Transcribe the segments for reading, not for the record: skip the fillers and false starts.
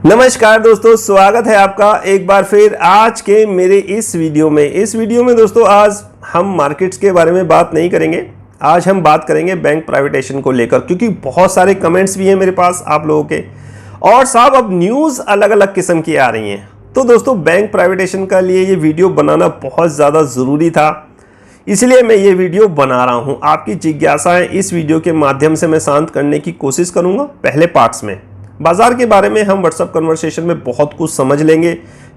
नमस्कार दोस्तों, स्वागत है आपका एक बार फिर आज के मेरे इस वीडियो में दोस्तों आज हम मार्केट्स के बारे में बात नहीं करेंगे। आज हम बात करेंगे बैंक प्राइवेटेशन को लेकर, क्योंकि बहुत सारे कमेंट्स भी हैं मेरे पास आप लोगों के, और साहब अब न्यूज़ अलग अलग किस्म की आ रही हैं। तो दोस्तों बैंक प्राइवेटेशन का लिए ये वीडियो बनाना बहुत ज़्यादा ज़रूरी था, इसलिए मैं ये वीडियो बना रहा हूँ। आपकी जिज्ञासाएँ इस वीडियो के माध्यम से मैं शांत करने की कोशिश करूँगा। पहले पार्ट्स में बाजार के बारे में हम व्हाट्सएप कन्वर्सेशन में बहुत कुछ समझ लेंगे।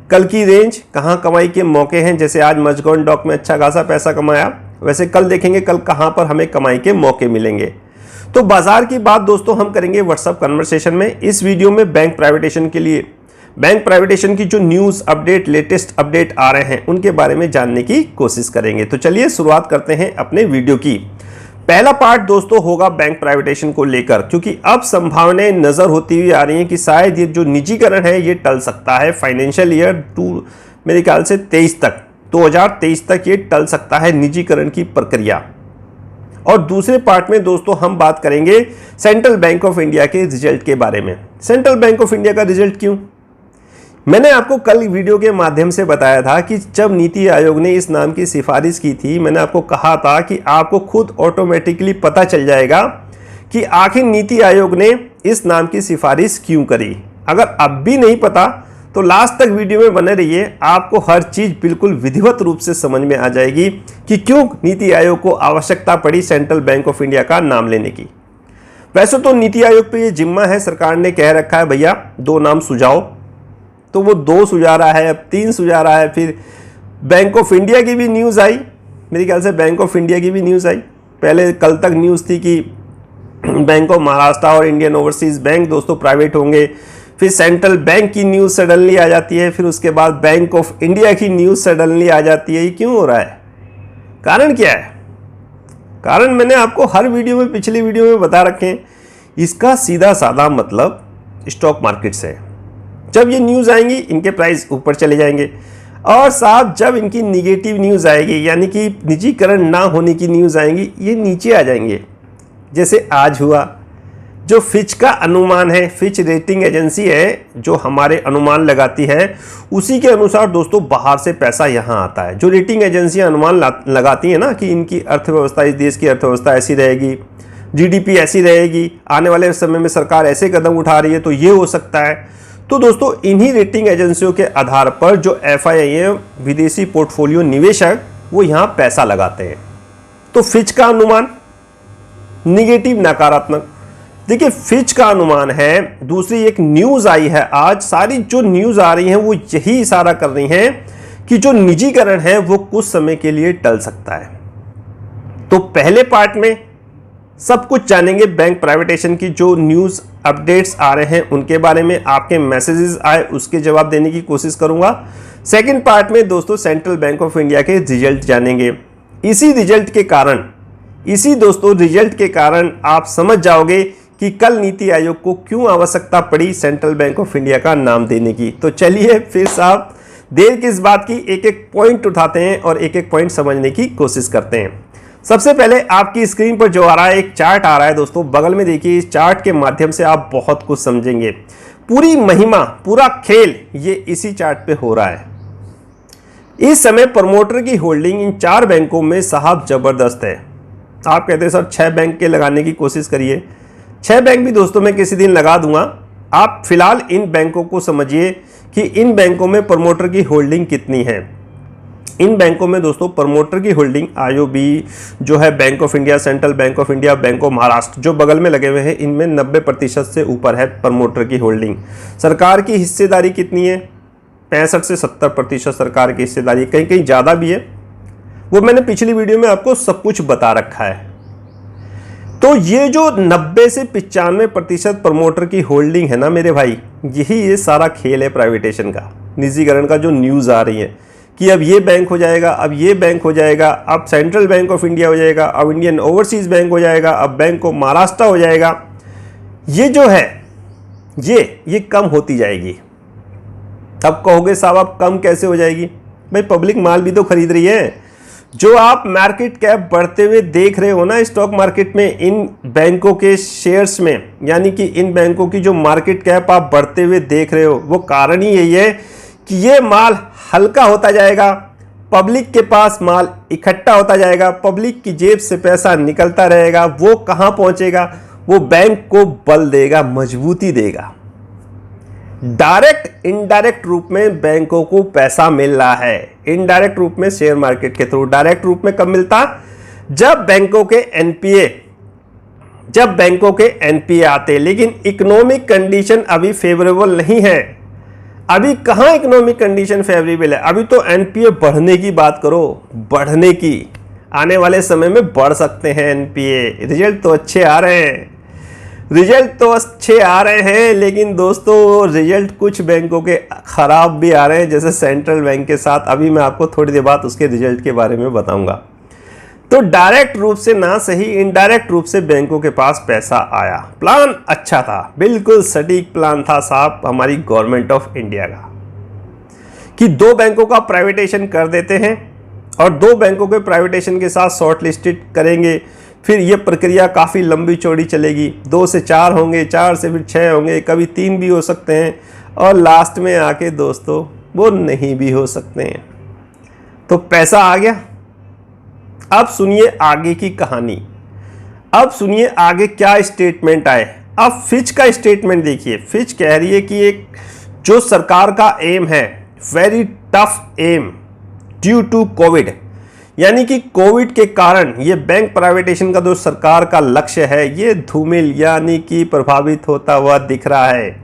कल की रेंज, कहां कमाई के मौके हैं, जैसे आज मजगौन डॉक में अच्छा खासा पैसा कमाया, वैसे कल देखेंगे कल कहां पर हमें कमाई के मौके मिलेंगे। तो बाजार की बात दोस्तों हम करेंगे व्हाट्सएप कन्वर्सेशन में। इस वीडियो में बैंक प्राइवेटेशन के लिए, बैंक प्राइवेटेशन की जो न्यूज़ अपडेट, लेटेस्ट अपडेट आ रहे हैं उनके बारे में जानने की कोशिश करेंगे। तो चलिए शुरुआत करते हैं अपने वीडियो की। पहला पार्ट दोस्तों होगा बैंक प्राइवेटेशन को लेकर, क्योंकि अब संभावनाएं नजर होती हुई आ रही हैं कि शायद ये जो निजीकरण है ये टल सकता है। फाइनेंशियल ईयर मेरे ख्याल से 2023 तक ये टल सकता है निजीकरण की प्रक्रिया। और दूसरे पार्ट में दोस्तों हम बात करेंगे सेंट्रल बैंक ऑफ इंडिया के रिजल्ट के बारे में। सेंट्रल बैंक ऑफ इंडिया का रिजल्ट क्यों? मैंने आपको कल वीडियो के माध्यम से बताया था कि जब नीति आयोग ने इस नाम की सिफारिश की थी, मैंने आपको कहा था कि आपको खुद ऑटोमेटिकली पता चल जाएगा कि आखिर नीति आयोग ने इस नाम की सिफारिश क्यों करी। अगर अब भी नहीं पता तो लास्ट तक वीडियो में बने रहिए, आपको हर चीज़ बिल्कुल विधिवत रूप से समझ में आ जाएगी कि क्यों नीति आयोग को आवश्यकता पड़ी सेंट्रल बैंक ऑफ इंडिया का नाम लेने की। वैसे तो नीति आयोग पर यह जिम्मा है, सरकार ने कह रखा है भैया 2 नाम सुझाओ, तो वो 2 सुझा रहा है, अब 3 सुझा रहा है। फिर बैंक ऑफ इंडिया की भी न्यूज़ आई, मेरे ख्याल से बैंक ऑफ इंडिया की भी न्यूज़ आई। पहले कल तक न्यूज़ थी कि बैंक ऑफ महाराष्ट्र और इंडियन ओवरसीज़ बैंक दोस्तों प्राइवेट होंगे। फिर सेंट्रल बैंक की न्यूज़ सडनली आ जाती है, फिर उसके बाद बैंक ऑफ इंडिया की न्यूज़ सडनली आ जाती है। ये क्यों हो रहा है? कारण क्या है? कारण मैंने आपको हर वीडियो में, पिछली वीडियो में बता रखे हैं। इसका सीधा साधा मतलब स्टॉक मार्केट से है। जब ये न्यूज़ आएंगी इनके प्राइस ऊपर चले जाएंगे, और साहब जब इनकी निगेटिव न्यूज़ आएगी, यानी कि निजीकरण ना होने की न्यूज़ आएंगी, ये नीचे आ जाएंगे। जैसे आज हुआ, जो फिच का अनुमान है, फिच रेटिंग एजेंसी है जो हमारे अनुमान लगाती है, उसी के अनुसार दोस्तों बाहर से पैसा यहाँ आता है। जो रेटिंग एजेंसियाँ अनुमान लगाती हैं ना कि इनकी अर्थव्यवस्था, इस देश की अर्थव्यवस्था ऐसी रहेगी, जीडीपी ऐसी रहेगी, आने वाले समय में सरकार ऐसे कदम उठा रही है तो ये हो सकता है। तो दोस्तों इन्हीं रेटिंग एजेंसियों के आधार पर जो FII विदेशी पोर्टफोलियो निवेशक वो यहाँ पैसा लगाते हैं। तो फिच का अनुमान निगेटिव, नकारात्मक। देखिए फिच का अनुमान है। दूसरी एक न्यूज़ आई है आज, सारी जो न्यूज़ आ रही हैं वो यही इशारा कर रही हैं कि जो निजीकरण है वो कुछ समय के लिए टल सकता है। तो पहले पार्ट में सब कुछ जानेंगे बैंक प्राइवेटेशन की जो न्यूज़ अपडेट्स आ रहे हैं उनके बारे में, आपके मैसेजेस आए उसके जवाब देने की कोशिश करूंगा। सेकंड पार्ट में दोस्तों सेंट्रल बैंक ऑफ इंडिया के रिजल्ट जानेंगे। इसी रिजल्ट के कारण आप समझ जाओगे कि कल नीति आयोग को क्यों आवश्यकता पड़ी सेंट्रल बैंक ऑफ इंडिया का नाम देने की। तो चलिए फिर साहब देर किस बात की, एक एक पॉइंट उठाते हैं और एक एक पॉइंट समझने की कोशिश करते हैं। सबसे पहले आपकी स्क्रीन पर जो आ रहा है एक चार्ट आ रहा है दोस्तों, बगल में देखिए। इस चार्ट के माध्यम से आप बहुत कुछ समझेंगे। पूरी महिमा, पूरा खेल ये इसी चार्ट पे हो रहा है। इस समय प्रमोटर की होल्डिंग इन 4 बैंकों में साहब जबरदस्त है। आप कहते हैं सर 6 बैंक के लगाने की कोशिश करिए। 6 बैंक भी दोस्तों मैं किसी दिन लगा दूंगा। आप फिलहाल इन बैंकों को समझिए कि इन बैंकों में प्रमोटर की होल्डिंग कितनी है। इन बैंकों में दोस्तों प्रमोटर की होल्डिंग IOB जो है, bank of India, central bank of India, bank of Maharashtra जो बगल में लगे हुए हैं, इनमें 90% से ऊपर है प्रमोटर की होल्डिंग। सरकार की हिस्सेदारी कितनी है? 65 से 70% सरकार की हिस्सेदारी, कहीं कहीं ज़्यादा भी है। वो मैंने पिछली वीडियो में आपको सब कुछ बता रखा है। तो ये जो 90 से 95% प्रमोटर की होल्डिंग है ना मेरे भाई, यही ये सारा खेल है प्राइवेटेशन का, निजीकरण का। जो न्यूज़ आ रही है कि अब ये बैंक हो जाएगा, अब ये बैंक हो जाएगा, अब सेंट्रल बैंक ऑफ इंडिया हो जाएगा, अब इंडियन ओवरसीज़ बैंक हो जाएगा, अब बैंक ऑफ महाराष्ट्र हो जाएगा, ये जो है ये कम होती जाएगी। अब कहोगे साहब अब कम कैसे हो जाएगी? भाई पब्लिक माल भी तो खरीद रही है। जो आप मार्केट कैप बढ़ते हुए देख रहे हो ना स्टॉक मार्केट में, इन बैंकों के शेयर्स में, यानी कि इन बैंकों की जो मार्केट कैप आप बढ़ते हुए देख रहे हो, वो कारण ही यही है कि ये माल हल्का होता जाएगा, पब्लिक के पास माल इकट्ठा होता जाएगा, पब्लिक की जेब से पैसा निकलता रहेगा। वो कहां पहुंचेगा? वो बैंक को बल देगा, मजबूती देगा। डायरेक्ट इनडायरेक्ट रूप में बैंकों को पैसा मिल रहा है, इनडायरेक्ट रूप में शेयर मार्केट के थ्रू। डायरेक्ट रूप में कब मिलता? जब बैंकों के एनपीए आते। लेकिन इकोनॉमिक कंडीशन अभी फेवरेबल नहीं है। अभी कहां इकोनॉमिक कंडीशन फेवरेबल है? अभी तो एनपीए बढ़ने की बात करो, बढ़ने की। आने वाले समय में बढ़ सकते हैं एनपीए। रिजल्ट तो अच्छे आ रहे हैं, लेकिन दोस्तों रिजल्ट कुछ बैंकों के खराब भी आ रहे हैं, जैसे सेंट्रल बैंक के साथ। अभी मैं आपको थोड़ी देर बाद उसके रिजल्ट के बारे में बताऊंगा। तो डायरेक्ट रूप से ना सही, इनडायरेक्ट रूप से बैंकों के पास पैसा आया। प्लान अच्छा था, बिल्कुल सटीक प्लान था साहब हमारी गवर्नमेंट ऑफ इंडिया का, कि 2 बैंकों का प्राइवेटाइजेशन कर देते हैं और 2 बैंकों के प्राइवेटाइजेशन के साथ शॉर्ट लिस्टेड करेंगे। फिर ये प्रक्रिया काफ़ी लंबी चौड़ी चलेगी, 2 से 4 होंगे, 4 से फिर 6 होंगे, कभी 3 भी हो सकते हैं, और लास्ट में आके दोस्तों वो नहीं भी हो सकते हैं। तो पैसा आ गया। अब सुनिए आगे की कहानी। अब सुनिए आगे क्या स्टेटमेंट आए। अब फिच का स्टेटमेंट देखिए। फिच कह रही है कि एक जो सरकार का एम है, very tough aim due to COVID, यानी कि कोविड के कारण ये बैंक प्राइवेटाइजेशन का जो सरकार का लक्ष्य है, ये धूमिल यानी कि प्रभावित होता हुआ दिख रहा है।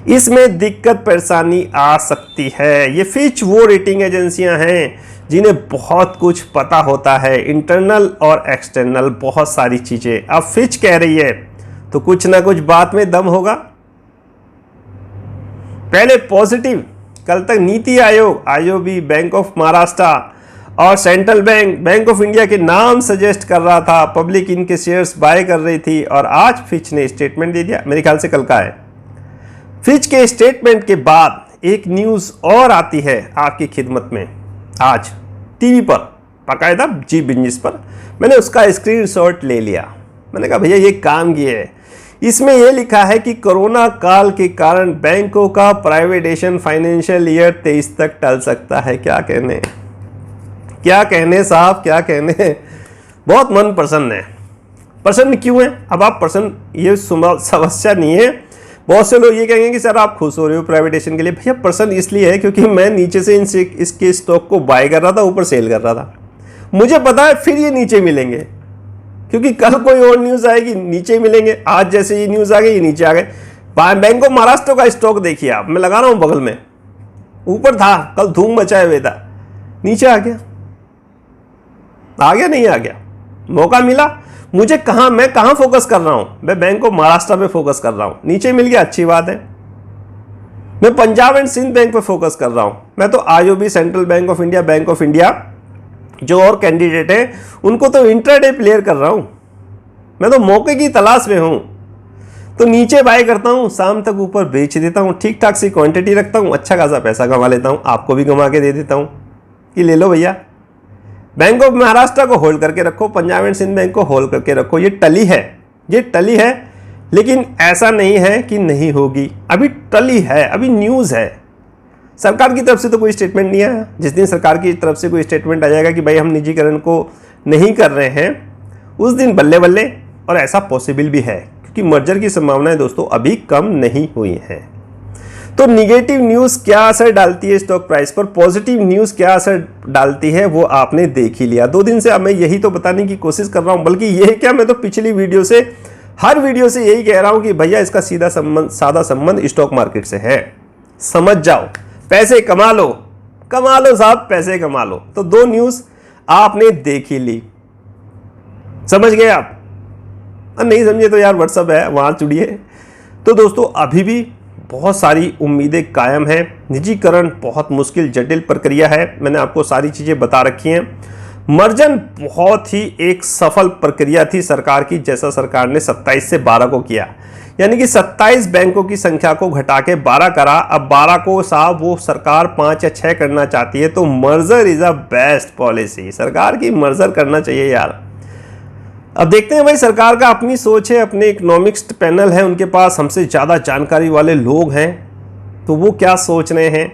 इसमें दिक्कत परेशानी आ सकती है। ये फिच वो रेटिंग एजेंसियां हैं जिन्हें बहुत कुछ पता होता है, इंटरनल और एक्सटर्नल बहुत सारी चीजें। अब फिच कह रही है तो कुछ ना कुछ बात में दम होगा। पहले पॉजिटिव, कल तक NITI Aayog, IOB, bank of Maharashtra और सेंट्रल बैंक ऑफ इंडिया के नाम सजेस्ट कर रहा था, पब्लिक इनके शेयर्स बाय कर रही थी, और आज फिच ने स्टेटमेंट दे दिया। मेरे ख्याल से कल का है। फिच के स्टेटमेंट के बाद एक न्यूज़ और आती है आपकी खिदमत में आज टीवी पर, बाकायदा जी बिजनेस पर। मैंने उसका स्क्रीनशॉट ले लिया। मैंने कहा भैया ये काम किए है। इसमें यह लिखा है कि कोरोना काल के कारण बैंकों का प्राइवेटाइजेशन फाइनेंशियल ईयर 23 तक टल सकता है। क्या कहने साहब, क्या कहने। बहुत मन प्रसन्न है। प्रसन्न क्यों है? अब आप प्रसन्न, ये समस्या नहीं है। बहुत से लोग ये कहेंगे कि सर आप खुश हो रहे हो प्राइवेटाइजेशन के लिए। भैया प्रसन्न इसलिए है क्योंकि मैं नीचे से इसके स्टॉक को बाय कर रहा था, ऊपर सेल कर रहा था। मुझे पता है फिर ये नीचे मिलेंगे, क्योंकि कल कोई और न्यूज़ आएगी, नीचे मिलेंगे। आज जैसे ये न्यूज़ आ गई, ये नीचे आ गए। बैंक ऑफ महाराष्ट्र का स्टॉक देखिए आप, मैं लगा रहा हूँ बगल में, ऊपर था, कल धूम मचाए हुए था, नीचे आ गया नहीं आ गया। मौका मिला मुझे। मैं कहां फोकस कर रहा हूं? मैं बैंक ऑफ महाराष्ट्र पे फोकस कर रहा हूं। नीचे मिल गया, अच्छी बात है। मैं पंजाब एंड सिंध बैंक पे फोकस कर रहा हूं। मैं तो IOB, central bank of India, bank of India, जो और कैंडिडेट है उनको तो इंट्राडे प्लेयर कर रहा हूं। मैं तो मौके की तलाश में हूं। तो नीचे बाय करता हूं, शाम तक ऊपर बेच देता हूं, ठीक ठाक सी क्वांटिटी रखता हूं, अच्छा खासा पैसा कमा लेता हूं, आपको भी कमा के दे देता हूं कि ले लो भैया। बैंक ऑफ महाराष्ट्र को होल्ड करके रखो, पंजाब एंड सिंध बैंक को होल्ड करके रखो। ये टली है, लेकिन ऐसा नहीं है कि नहीं होगी। अभी टली है, अभी न्यूज़ है। सरकार की तरफ से तो कोई स्टेटमेंट नहीं आया। जिस दिन सरकार की तरफ से कोई स्टेटमेंट आ जाएगा कि भाई हम निजीकरण को नहीं कर रहे हैं, उस दिन बल्ले बल्ले। और ऐसा पॉसिबल भी है क्योंकि मर्जर की संभावनाएं दोस्तों अभी कम नहीं हुई हैं। तो निगेटिव न्यूज़ क्या असर डालती है स्टॉक प्राइस पर, पॉजिटिव न्यूज़ क्या असर डालती है, वो आपने देख ही लिया। 2 दिन से अब मैं यही तो बताने की कोशिश कर रहा हूं। बल्कि ये क्या, मैं तो पिछली वीडियो से, हर वीडियो से यही कह रहा हूं कि भैया इसका सादा संबंध स्टॉक मार्केट से है। समझ जाओ, पैसे कमा लो साहब, पैसे कमा लो। तो 2 न्यूज़ आपने देख ही ली। समझ गए आप? नहीं समझे तो यार व्हाट्सअप है, वहां जुड़िए। तो दोस्तों अभी भी बहुत सारी उम्मीदें कायम हैं। निजीकरण बहुत मुश्किल जटिल प्रक्रिया है, मैंने आपको सारी चीज़ें बता रखी हैं। मर्जन बहुत ही एक सफल प्रक्रिया थी सरकार की, जैसा सरकार ने 27 से 12 को किया। यानी कि 27 बैंकों की संख्या को घटा के 12 करा। अब 12 को साहब वो सरकार 5 या 6 करना चाहती है, तो merger is a best policy. सरकार की मर्जर करना चाहिए यार। अब देखते हैं भाई, सरकार का अपनी सोच है, अपने इकोनॉमिक्स पैनल है उनके पास, हमसे ज़्यादा जानकारी वाले लोग हैं, तो वो क्या सोच रहे हैं।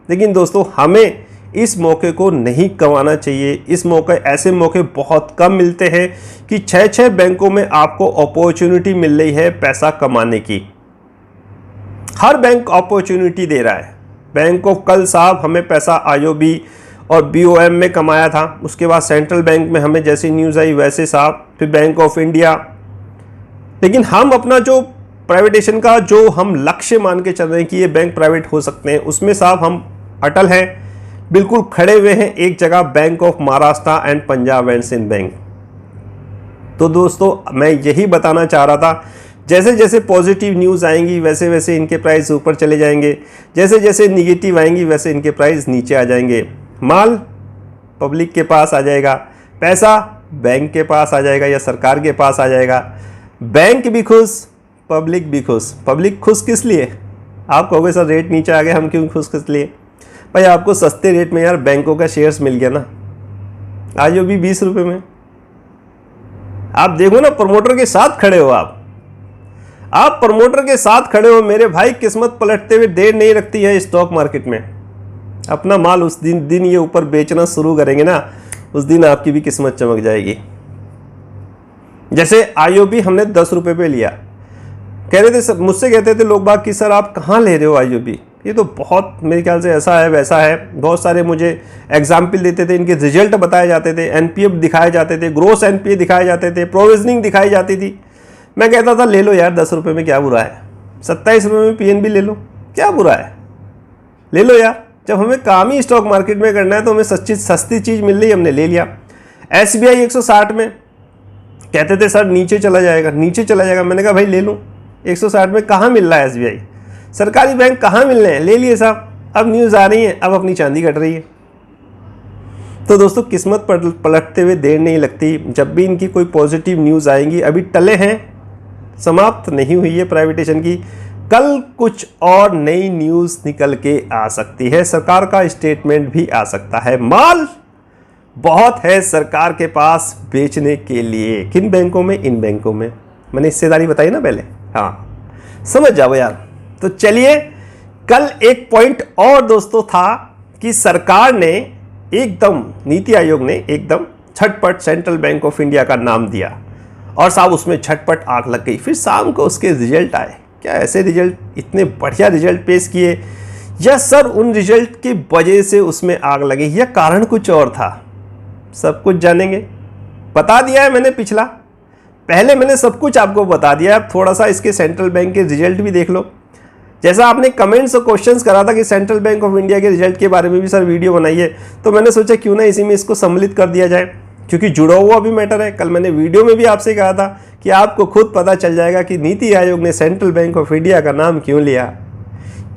लेकिन दोस्तों हमें इस मौके को नहीं गंवाना चाहिए। इस मौके, ऐसे मौके बहुत कम मिलते हैं कि 6-6 बैंकों में आपको अपॉर्चुनिटी मिल रही है पैसा कमाने की। हर बैंक अपॉर्चुनिटी दे रहा है। बैंक ऑफ कल साहब हमें पैसा IOB और BOM में कमाया था, उसके बाद सेंट्रल बैंक में हमें जैसी न्यूज़ आई वैसे साहब, फिर बैंक ऑफ इंडिया। लेकिन हम अपना जो प्राइवेटेशन का जो हम लक्ष्य मान के चल रहे हैं कि ये बैंक प्राइवेट हो सकते हैं, उसमें साहब हम अटल हैं, बिल्कुल खड़े हुए हैं एक जगह, Bank of Maharashtra and Punjab and Sind Bank. तो दोस्तों मैं यही बताना चाह रहा था, जैसे जैसे पॉजिटिव न्यूज़ आएंगी वैसे वैसे इनके प्राइस ऊपर चले जाएंगे, जैसे जैसे निगेटिव आएंगी वैसे इनके प्राइस नीचे आ जाएंगे। माल पब्लिक के पास आ जाएगा, पैसा बैंक के पास आ जाएगा या सरकार के पास आ जाएगा। बैंक भी खुश, पब्लिक भी खुश। पब्लिक खुश किस लिए? आप कहोगे सर रेट नीचे आ गए, हम क्यों खुश किस लिए? भाई आपको सस्ते रेट में यार बैंकों का शेयर्स मिल गया ना, IOB 20 रुपये में। आप देखो ना, प्रमोटर के साथ खड़े हो, आप प्रमोटर के साथ खड़े हो मेरे भाई। किस्मत पलटते हुए देर नहीं रखती है स्टॉक मार्केट में। अपना माल उस दिन ये ऊपर बेचना शुरू करेंगे ना, उस दिन आपकी भी किस्मत चमक जाएगी। जैसे IOB हमने 10 रुपये पे लिया, कह रहे थे, मुझसे कहते थे लोग बाग कि सर आप कहाँ ले रहे हो IOB, ये तो बहुत मेरे ख्याल से ऐसा है वैसा है। बहुत सारे मुझे एग्जाम्पल देते थे, इनके रिजल्ट बताए जाते थे, NPF दिखाए जाते थे, ग्रोस NPA दिखाए जाते थे, प्रोविजनिंग दिखाई जाती थी। मैं कहता था ले लो यार 10 रुपये में क्या बुरा है, 27 रुपये में PNB ले लो, क्या बुरा है, ले लो यार। जब हमें काम ही स्टॉक मार्केट में करना है तो हमें सस्ती चीज़ मिल रही, हमने ले लिया। SBI 160 में कहते थे सर नीचे चला जाएगा, नीचे चला जाएगा। मैंने कहा भाई ले लूँ, 160 में कहाँ मिल रहा है SBI, सरकारी बैंक कहाँ मिल रहे हैं, ले लिए साहब। अब न्यूज़ आ रही है, अब अपनी चांदी कट रही है। तो दोस्तों किस्मत पलटते हुए देर नहीं लगती। जब भी इनकी कोई पॉजिटिव न्यूज़ आएंगी, अभी टले हैं, समाप्त नहीं हुई है प्राइवेटेशन की, कल कुछ और नई न्यूज़ निकल के आ सकती है, सरकार का स्टेटमेंट भी आ सकता है। माल बहुत है सरकार के पास बेचने के लिए। किन बैंकों में? इन बैंकों में। मैंने हिस्सेदारी बताई ना पहले, हाँ समझ जाओ यार। तो चलिए, कल एक पॉइंट और दोस्तों था कि सरकार ने एकदम, नीति आयोग ने एकदम झटपट सेंट्रल बैंक ऑफ इंडिया का नाम दिया और साहब उसमें झटपट आग लग गई। फिर शाम को उसके रिजल्ट आए। क्या ऐसे रिजल्ट, इतने बढ़िया रिजल्ट पेश किए, या सर उन रिजल्ट की वजह से उसमें आग लगी, या कारण कुछ और था? सब कुछ जानेंगे। बता दिया है मैंने पिछला, पहले मैंने सब कुछ आपको बता दिया। अब थोड़ा सा इसके सेंट्रल बैंक के रिजल्ट भी देख लो। जैसा आपने कमेंट्स और क्वेश्चंस करा था कि सेंट्रल बैंक ऑफ इंडिया के रिजल्ट के बारे में भी सर वीडियो बनाइए, तो मैंने सोचा क्यों ना इसी में इसको सम्मिलित कर दिया जाए, क्योंकि जुड़ा हुआ भी मैटर है। कल मैंने वीडियो में भी आपसे कहा था कि आपको खुद पता चल जाएगा कि नीति आयोग ने सेंट्रल बैंक ऑफ इंडिया का नाम क्यों लिया,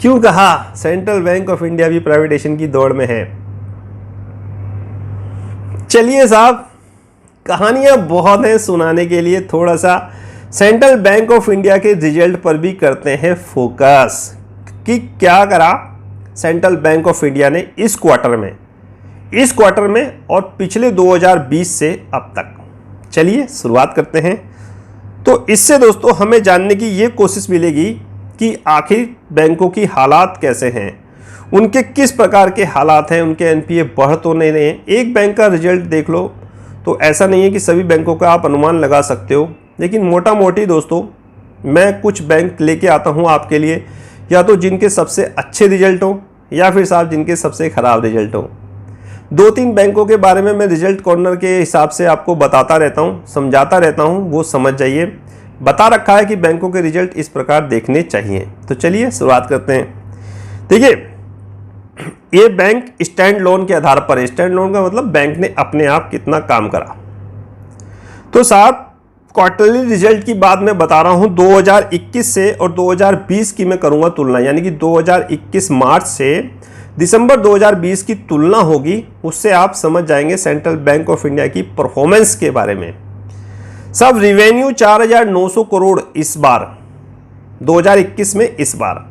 क्यों कहा सेंट्रल बैंक ऑफ इंडिया भी प्राइवेटेशन की दौड़ में है। चलिए साहब, कहानियां बहुत हैं सुनाने के लिए, थोड़ा सा सेंट्रल बैंक ऑफ इंडिया के रिजल्ट पर भी करते हैं फोकस कि क्या करा सेंट्रल बैंक ऑफ इंडिया ने इस क्वार्टर में और पिछले 2020 से अब तक। चलिए शुरुआत करते हैं। तो इससे दोस्तों हमें जानने की ये कोशिश मिलेगी कि आखिर बैंकों की हालात कैसे हैं, उनके किस प्रकार के हालात हैं, उनके NPA बढ़ तो नहीं रहे हैं। एक बैंक का रिजल्ट देख लो तो ऐसा नहीं है कि सभी बैंकों का आप अनुमान लगा सकते हो, लेकिन मोटा मोटी दोस्तों मैं कुछ बैंक लेके आता हूँ आपके लिए, या तो जिनके सबसे अच्छे रिजल्ट हो या फिर साहब जिनके सबसे ख़राब रिजल्ट हो। 2-3 बैंकों के बारे में मैं रिजल्ट कॉर्नर के हिसाब से आपको बताता रहता हूँ, समझाता रहता हूँ, वो समझ जाइए। बता रखा है कि बैंकों के रिजल्ट इस प्रकार देखने चाहिए। तो चलिए शुरुआत करते हैं। देखिए, ये बैंक स्टैंड लोन के आधार पर है। स्टैंड लोन का मतलब बैंक ने अपने आप कितना काम करा। तो साहब क्वार्टरली रिजल्ट की बात मैं बता रहा हूं 2021 से, और 2020 की मैं करूंगा तुलना, यानी कि 2021 मार्च से दिसंबर 2020 की तुलना होगी, उससे आप समझ जाएंगे सेंट्रल बैंक ऑफ इंडिया की परफॉर्मेंस के बारे में। सब रेवेन्यू 4,900 करोड़ इस बार 2021 में इस बार।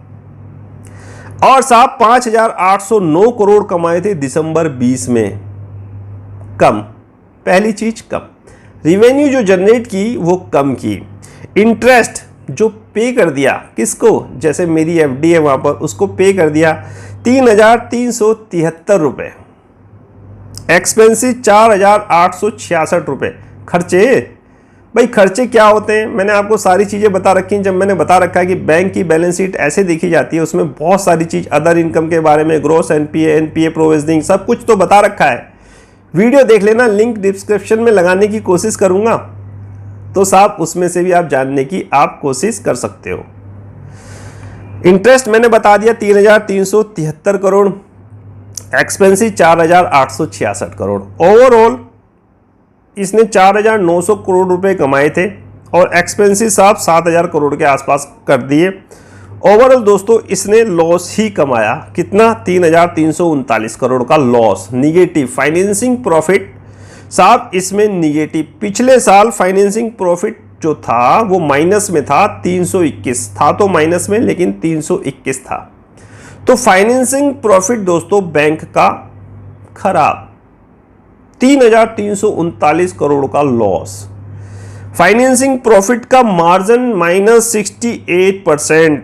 और साहब 5,809 करोड़ कमाए थे दिसंबर 20 में। कम, पहली चीज कम। रिवेन्यू जो जनरेट की वो कम की। इंटरेस्ट जो पे कर दिया किसको, जैसे मेरी एफडी है वहां पर, उसको पे कर दिया 3,373 रुपये। एक्सपेंसिव 4,866 रुपये। खर्चे, भाई खर्चे क्या होते हैं मैंने आपको सारी चीज़ें बता रखी हैं। जब मैंने बता रखा है कि बैंक की बैलेंस शीट ऐसे देखी जाती है, उसमें बहुत सारी चीज़, अदर इनकम के बारे में, ग्रॉस एनपीए, एनपीए प्रोविजनिंग, सब कुछ तो बता रखा है। वीडियो देख लेना, लिंक डिस्क्रिप्शन में लगाने की कोशिश करूंगा, तो साहब उसमें से भी आप जानने की आप कोशिश कर सकते हो। इंटरेस्ट मैंने बता दिया 3,373 करोड़, एक्सपेंसिव 4,866 करोड़। ओवरऑल इसने 4,900 करोड़ रुपए कमाए थे और एक्सपेंसिव साहब 7,000 करोड़ के आसपास कर दिए। ओवरऑल दोस्तों इसने लॉस ही कमाया, कितना, 3,339 करोड़ का लॉस। निगेटिव फाइनेंसिंग प्रॉफिट साहब इसमें निगेटिव। पिछले साल फाइनेंसिंग प्रॉफिट जो था वो माइनस में था, 321 था, तो माइनस में, लेकिन 321 था। तो फाइनेंसिंग प्रॉफिट दोस्तों बैंक का खराब, 3,339 करोड़ का लॉस। फाइनेंसिंग प्रॉफिट का margin -68%।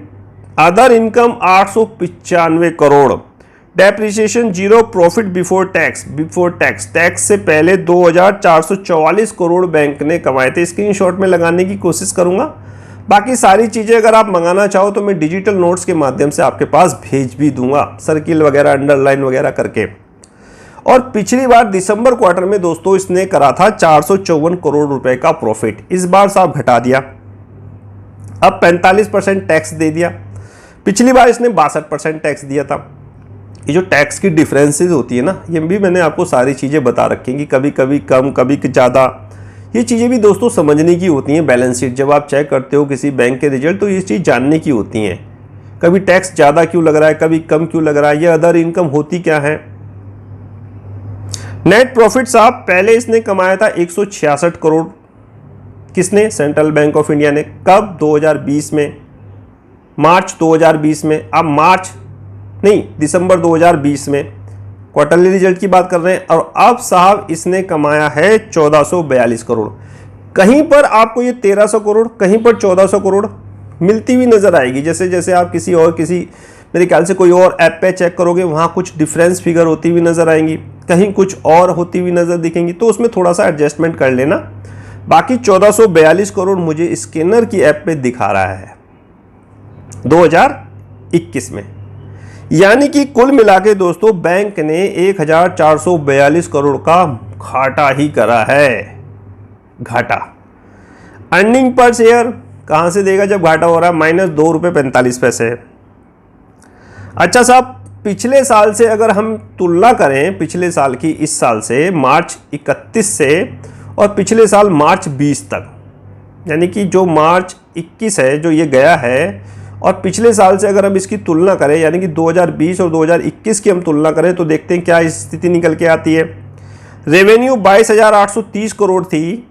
Other income 895 crore. Depreciation 0, profit before tax, tax से पहले 2,444 करोड़ बैंक ने कमाए थे। स्क्रीनशॉट में लगाने की कोशिश करूंगा। बाकी सारी चीज़ें अगर आप मंगाना चाहो तो मैं डिजिटल नोट्स के माध्यम से आपके पास भेज भी दूंगा, सर्किल वगैरह, अंडरलाइन वगैरह करके। और पिछली बार दिसंबर क्वार्टर में दोस्तों इसने करा था 454 करोड़ रुपए का प्रॉफिट। इस बार साहब घटा दिया, अब 45% टैक्स दे दिया। पिछली बार इसने 62% टैक्स दिया था। ये जो टैक्स की डिफरेंसेस होती है ना, ये भी मैंने आपको सारी चीज़ें बता रखी हैं कि कभी कभी कम, कभी ज़्यादा। ये चीज़ें भी दोस्तों समझने की होती हैं। बैलेंस शीट जब आप चेक करते हो किसी बैंक के रिजल्ट, तो ये चीज़ जानने की होती हैं। कभी टैक्स ज़्यादा क्यों लग रहा है, कभी कम क्यों लग रहा है, ये अदर इनकम होती क्या है। नेट प्रॉफिट साहब पहले इसने कमाया था 166 करोड़। किसने, सेंट्रल बैंक ऑफ इंडिया ने। कब, 2020 में, मार्च 2020 में। अब मार्च नहीं, दिसंबर 2020 में क्वार्टरली रिजल्ट की बात कर रहे हैं। और अब साहब इसने कमाया है 1442 करोड़। कहीं पर आपको ये 1300 करोड़, कहीं पर 1400 करोड़ मिलती हुई नजर आएगी। जैसे जैसे आप किसी मेरे ख्याल से कोई और ऐप पे चेक करोगे, वहां कुछ डिफरेंस फिगर होती हुई नजर आएंगी, कहीं कुछ और होती हुई नजर दिखेंगी, तो उसमें थोड़ा सा एडजस्टमेंट कर लेना। बाकी 1442 करोड़ मुझे स्कैनर की ऐप पे दिखा रहा है 2021 में। यानी कि कुल मिला के दोस्तों बैंक ने 1,442 करोड़ का घाटा ही करा है। घाटा। अर्निंग पर शेयर कहां से देगा जब घाटा हो रहा है, -2.45 रुपये। अच्छा साहब, पिछले साल से अगर हम तुलना करें, पिछले साल की इस साल से, मार्च 31 से और पिछले साल मार्च 20 तक, यानी कि जो मार्च 21 है जो ये गया है, और पिछले साल से अगर हम इसकी तुलना करें, यानी कि 2020 और 2021 की हम तुलना करें, तो देखते हैं क्या स्थिति निकल के आती है। रेवेन्यू 22,830 करोड़ थी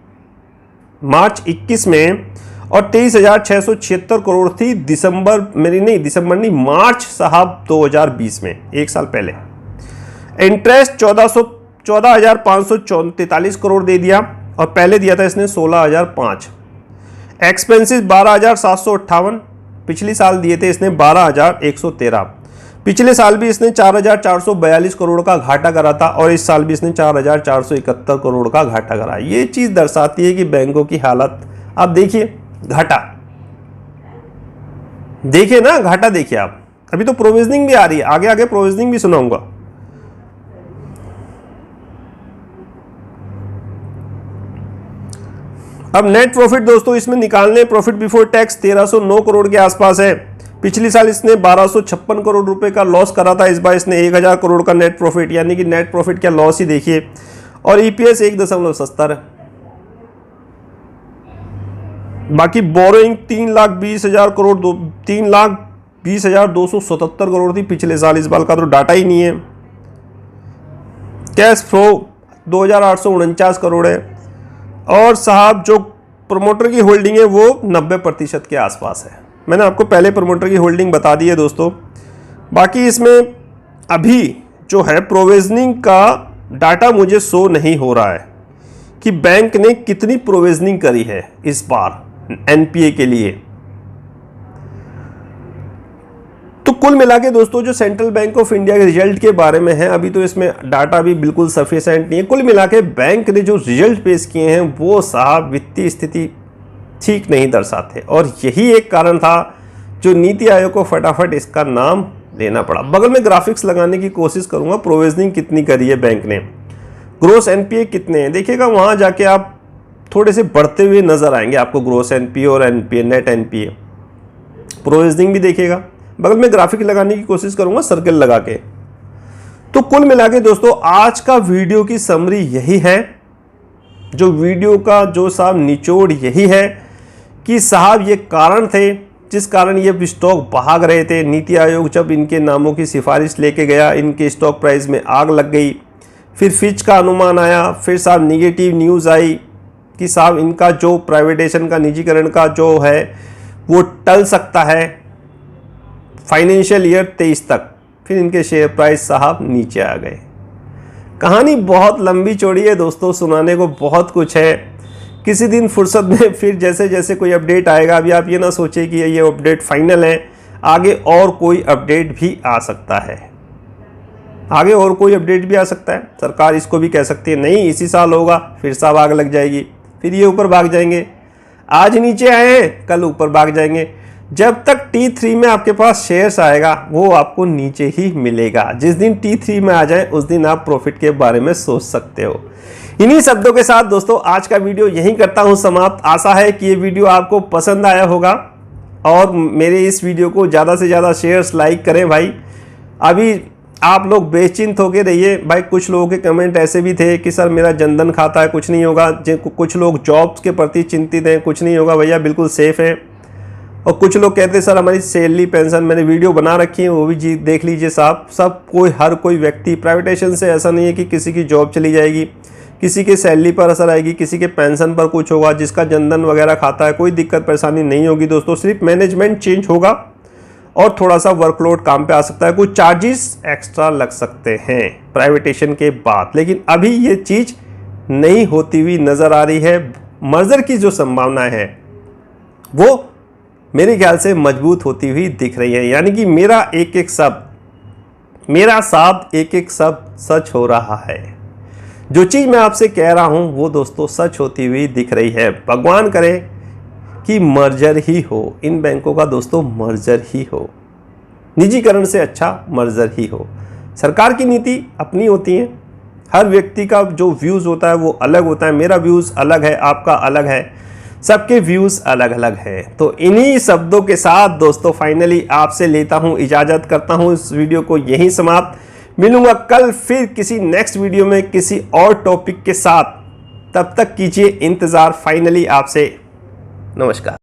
मार्च 21 में, और 23,676 करोड़ थी मार्च साहब 2020 में, एक साल पहले। इंटरेस्ट 14,543 करोड़ दे दिया, और पहले दिया था इसने 16,005। एक्सपेंसेस 12,758, पिछली साल दिए थे इसने 12,113। पिछले साल भी इसने 4,442 करोड़ का घाटा करा था, और इस साल भी इसने 4,471 करोड़ का घाटा करा। ये चीज दर्शाती है कि बैंकों की हालत। आप देखिए घाटा, देखिए ना, घाटा देखिए आप। अभी तो प्रोविजनिंग भी आ रही है, आगे आगे प्रोविजनिंग भी सुनाऊंगा। अब नेट प्रॉफिट दोस्तों इसमें निकालने, प्रॉफिट बिफोर टैक्स 1,309 करोड़ के आसपास है। पिछली साल इसने 1,256 करोड़ रुपए का लॉस करा था, इस बार इसने 1,000 करोड़ का नेट प्रॉफिट, यानी कि नेट प्रॉफिट क्या लॉस ही देखिए। और ईपीएस 1.70 है। बाकी बोरोइंग 3,20,000 करोड़, 3,20,277 करोड़ थी पिछले साल, इस बार का तो डाटा ही नहीं है। कैश फ्लो 2,849 करोड़ है, और साहब जो प्रमोटर की होल्डिंग है वो 90% के आसपास है। मैंने आपको पहले प्रमोटर की होल्डिंग बता दी है दोस्तों। बाकी इसमें अभी जो है प्रोविजनिंग का डाटा मुझे शो नहीं हो रहा है कि बैंक ने कितनी प्रोविजनिंग करी है इस बार एनपीए के लिए। तो कुल मिला के दोस्तों जो सेंट्रल बैंक ऑफ इंडिया के रिजल्ट के बारे में है, अभी तो इसमें डाटा भी बिल्कुल सफिशिएंट नहीं है। कुल मिला के बैंक ने जो रिजल्ट पेश किए हैं वो साहब वित्तीय स्थिति ठीक नहीं दर्शाते, और यही एक कारण था जो नीति आयोग को फटाफट इसका नाम लेना पड़ा। बगल में ग्राफिक्स लगाने की कोशिश करूंगा, प्रोविजनिंग कितनी करी है बैंक ने, ग्रोस एनपीए कितने हैं, देखिएगा वहां जाके आप थोड़े से बढ़ते हुए नजर आएंगे आपको ग्रोस एनपीए और एनपीए, नेट एनपीए। प्रोविजनिंग भी देखिएगा, बगल में ग्राफिक लगाने की कोशिश करूंगा सर्कल लगा के। तो कुल मिला के दोस्तों आज का वीडियो की समरी यही है, जो वीडियो का जो साहब निचोड़ यही है कि साहब ये कारण थे जिस कारण ये स्टॉक भाग रहे थे। नीति आयोग जब इनके नामों की सिफारिश लेके गया, इनके स्टॉक प्राइस में आग लग गई। फिर फिच का अनुमान आया, फिर साहब निगेटिव न्यूज़ आई कि साहब इनका जो प्राइवेटेशन का, निजीकरण का जो है वो टल सकता है फाइनेंशियल ईयर 23 तक। फिर इनके शेयर प्राइस साहब नीचे आ गए। कहानी बहुत लंबी चौड़ी है दोस्तों, सुनाने को बहुत कुछ है। किसी दिन फुर्सत में फिर जैसे जैसे कोई अपडेट आएगा, अभी आप ये ना सोचिए कि ये अपडेट फाइनल है, आगे और कोई अपडेट भी आ सकता है, आगे और कोई अपडेट भी आ सकता है। सरकार इसको भी कह सकती है नहीं इसी साल होगा, फिर साहब आग लग जाएगी, फिर ये ऊपर भाग जाएंगे। आज नीचे आए हैं, कल ऊपर भाग जाएंगे। जब तक T3 में आपके पास शेयर्स आएगा वो आपको नीचे ही मिलेगा। जिस दिन T3 में आ जाए उस दिन आप प्रॉफिट के बारे में सोच सकते हो। इन्हीं शब्दों के साथ दोस्तों आज का वीडियो यहीं करता हूं समाप्त। आशा है कि ये वीडियो आपको पसंद आया होगा और मेरे इस वीडियो को ज़्यादा से ज़्यादा शेयर्स लाइक करें भाई। अभी आप लोग बेचिंत होके रहिए भाई। कुछ लोगों के कमेंट ऐसे भी थे कि सर मेरा जनधन खाता है, कुछ नहीं होगा। कुछ लोग जॉब्स के प्रति चिंतित हैं, कुछ नहीं होगा भैया, बिल्कुल सेफ है। और कुछ लोग कहते हैं सर हमारी सैलरी पेंशन, मैंने वीडियो बना रखी है वो भी जी देख लीजिए साहब। सब कोई, हर कोई व्यक्ति प्राइवेटेशन से ऐसा नहीं है कि किसी की जॉब चली जाएगी, किसी के सैलरी पर असर आएगी, किसी के पेंशन पर कुछ होगा। जिसका जनधन वगैरह खाता है कोई दिक्कत परेशानी नहीं होगी दोस्तों। सिर्फ मैनेजमेंट चेंज होगा और थोड़ा सा वर्कलोड काम पे आ सकता है, कुछ चार्जेस एक्स्ट्रा लग सकते हैं प्राइवेटेशन के बाद, लेकिन अभी ये चीज़ नहीं होती हुई नज़र आ रही है। मर्जर की जो संभावना है वो मेरे ख्याल से मजबूत होती हुई दिख रही है। यानी कि मेरा एक एक शब्द, मेरा शब्द एक एक शब्द सच हो रहा है। जो चीज़ मैं आपसे कह रहा हूं वो दोस्तों सच होती हुई दिख रही है। भगवान करे कि मर्जर ही हो, इन बैंकों का दोस्तों मर्जर ही हो, निजीकरण से अच्छा मर्जर ही हो। सरकार की नीति अपनी होती है, हर व्यक्ति का जो व्यूज़ होता है वो अलग होता है। मेरा व्यूज़ अलग है, आपका अलग है, सबके व्यूज़ अलग अलग हैं। तो इन्हीं शब्दों के साथ दोस्तों फाइनली आपसे लेता हूं इजाज़त, करता हूं इस वीडियो को यहीं समाप्त। मिलूंगा कल फिर किसी नेक्स्ट वीडियो में किसी और टॉपिक के साथ। तब तक कीजिए इंतज़ार। फाइनली आपसे नमस्कार।